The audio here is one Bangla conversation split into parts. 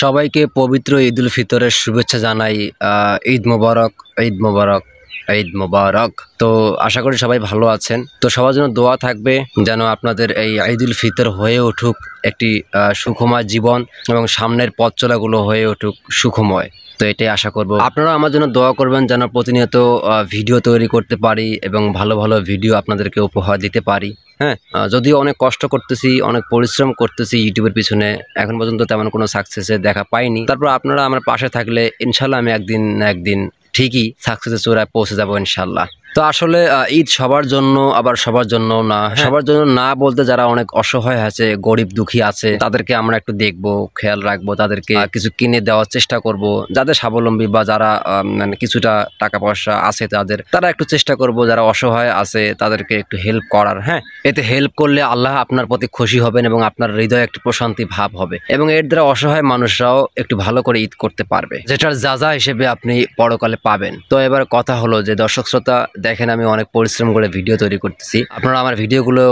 সবাইকে পবিত্র ঈদ উল ফিতরের শুভেচ্ছা জানাই। ঈদ মোবারক, ঈদ মোবারক, ঈদ মোবারক। তো আশা করি সবাই ভালো আছেন। তো সবার জন্য দোয়া থাকবে যেন আপনাদের এই ঈদ উল ফিতর হয়ে উঠুক একটি সুখময় জীবন এবং সামনের পথ চলাগুলো হয়ে উঠুক সুখময়। তো এটাই আশা করব। আপনারা আমার জন্য দোয়া করবেন যেন প্রতিনিয়ত ভিডিও তৈরি করতে পারি এবং ভালো ভালো ভিডিও আপনাদেরকে উপহার দিতে পারি। হ্যাঁ, যদিও অনেক কষ্ট করতেছি, অনেক পরিশ্রম করতেছি ইউটিউবের পিছনে, এখন পর্যন্ত তেমন কোনো সাকসেসের দেখা পাইনি। তারপর আপনারা আমার পাশে থাকলে ইনশাল্লাহ আমি একদিন না একদিন ঠিকই সাকসেসের চূড়ায় পৌঁছে যাবো ইনশাল্লাহ। তো আসলে ঈদ সবার জন্য আবার সবার জন্য না। সবার জন্য না বলতে যারা অনেক অসহায় আছে, গরিব দুঃখী আছে, তাদেরকে আমরা একটু দেখবো, খেয়াল রাখবো, তাদেরকে কিছু কিনে দেওয়ার চেষ্টা করব। যাদের স্বাবলম্বী বা যারা মানে কিছুটা টাকা পয়সা আছে তারা একটু চেষ্টা করব, যারা অসহায় আছে তাদেরকে একটু হেল্প করার। হ্যাঁ, এতে হেল্প করলে আল্লাহ আপনার প্রতি খুশি হবেন এবং আপনার হৃদয়ে একটু প্রশান্তি ভাব হবে এবং এর দ্বারা অসহায় মানুষরাও একটু ভালো করে ঈদ করতে পারবে, যেটার যা হিসেবে আপনি পরকালে পাবেন। তো এবার কথা হলো যে দর্শক শ্রোতা, দেখেন আমি অনেক পরিশ্রম করে ভিডিও তৈরি করতেছি। আপনারা আমার ভিডিওগুলো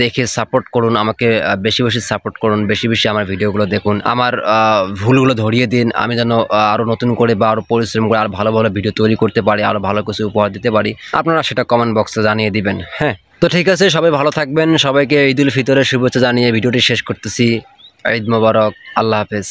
দেখে সাপোর্ট করুন, আমাকে বেশি বেশি সাপোর্ট করুন, বেশি বেশি আমার ভিডিওগুলো দেখুন, আমার ভুলগুলো ধরিয়ে দিন, আমি যেন আরো নতুন করে বা আরো পরিশ্রম করে আরো ভালো ভালো ভিডিও তৈরি করতে পারি, আরো ভালো কিছু উপহার দিতে পারি। আপনারা সেটা কমেন্ট বক্সে জানিয়ে দিবেন। হ্যাঁ, তো ঠিক আছে, সবাই ভালো থাকবেন। সবাইকে ঈদ উল ফিতরের শুভেচ্ছা জানিয়ে ভিডিওটি শেষ করতেছি। ঈদ মোবারক, আল্লাহ হাফেজ।